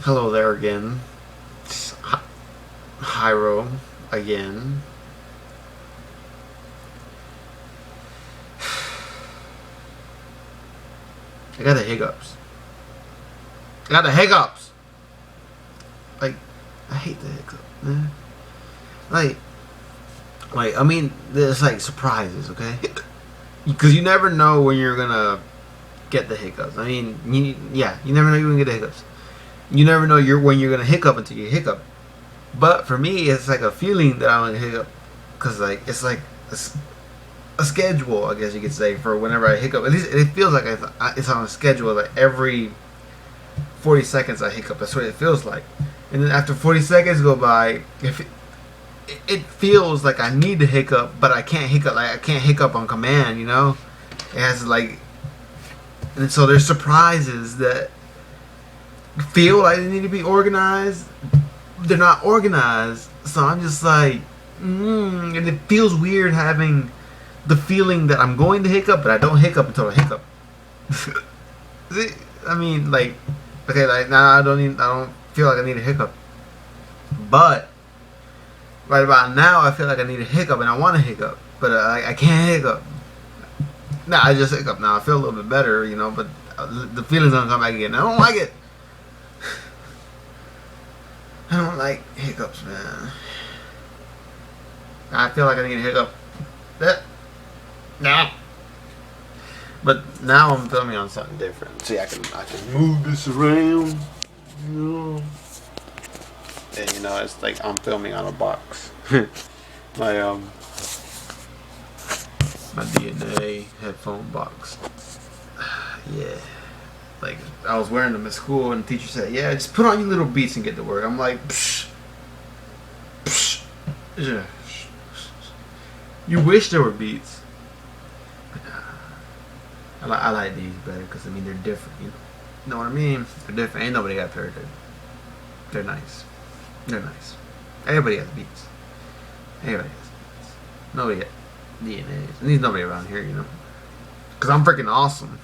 Hello there again. It's Hyro again. I got the hiccups. I got the hiccups! Like, I hate the hiccups, man. Like, I mean, there's like surprises, okay? Because you never know when you're gonna get the hiccups. I mean, you never know you're gonna get the hiccups. You never know when you're gonna hiccup until you hiccup. But for me, it's like a feeling that I'm gonna hiccup, cause like it's like a schedule, I guess you could say, for whenever I hiccup. At least it feels like it's on a schedule. Like every 40 seconds I hiccup. That's what it feels like. And then after 40 seconds go by, if it feels like I need to hiccup, but I can't hiccup. Like I can't hiccup on command. You know, it has like, and so there's surprises that feel like they need to be organized. They're not organized, so I'm just like, and it feels weird having the feeling that I'm going to hiccup, but I don't hiccup until I hiccup. See, I mean, like, okay, like now I don't feel like I need a hiccup, but right about now I feel like I need a hiccup and I want to hiccup, but I can't hiccup. Nah, I just hiccup now. I feel a little bit better, you know, but the feeling's gonna come back again. I don't like it. I don't like hiccups, man. I feel like I need a hiccup. Nah. But now I'm filming on something different. See, I can move this around. You know. And you know, it's like I'm filming on a box. my my DNA headphone box. Yeah. Like, I was wearing them at school, and the teacher said, "Yeah, just put on your little beats and get to work." I'm like, psh, psh, yeah. You wish there were beats. I like these better because, I mean, they're different. You know what I mean? They're different. Ain't nobody got paired. They're nice. They're nice. Everybody has beats. Everybody has beats. Nobody got DNAs. And there's nobody around here, you know. Because I'm freaking awesome.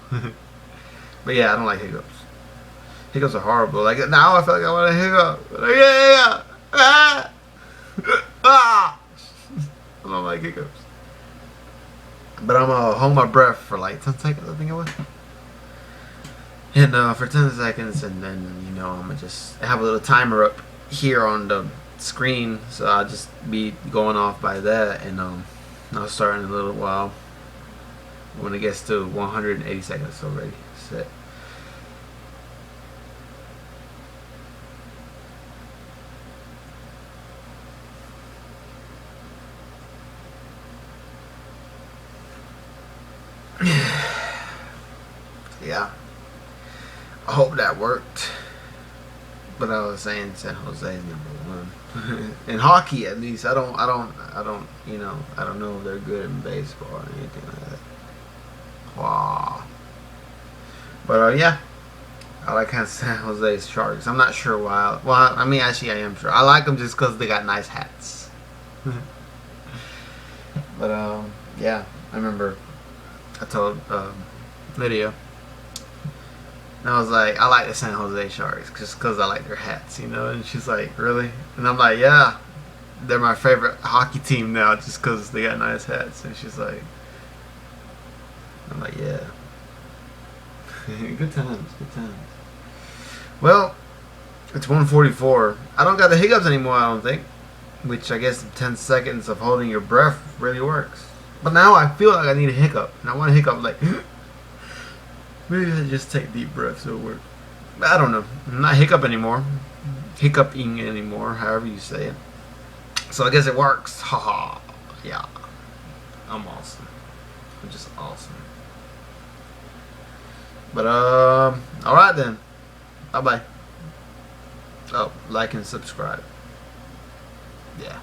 But yeah, I don't like hiccups. Hiccups are horrible. Like now I feel like I want to hiccup. Like, yeah. Ah. Ah. I don't like hiccups. But I'm gonna hold my breath for like 10 seconds, I think it was. And for 10 seconds, and then, you know, I'm gonna just have a little timer up here on the screen. So I'll just be going off by that, and I'll start in a little while. When it gets to 180 seconds already. Set. Yeah. I hope that worked. But I was saying San Jose is #1. In hockey, at least. I don't you know, I don't know if they're good in baseball or anything like that. Wow. But yeah, I like San Jose's Sharks. I'm not sure why. Well, I mean, actually, I am sure. I like them just because they got nice hats. But yeah, I remember I told Lydia, and I was like, I like the San Jose Sharks just because I like their hats, you know. And she's like, really? And I'm like, yeah, they're my favorite hockey team now just because they got nice hats. And she's like, I'm like, yeah. Good times, good times. Well, it's 1:44. I don't got the hiccups anymore, I don't think. Which I guess 10 seconds of holding your breath really works. But now I feel like I need a hiccup. And I want to hiccup like, maybe I just take deep breaths, it'll work. But I don't know. I'm not hiccup anymore. Hiccuping anymore, however you say it. So I guess it works. Haha. Yeah. I'm awesome. I'm just awesome. But alright then. Bye bye. Oh, like and subscribe. Yeah.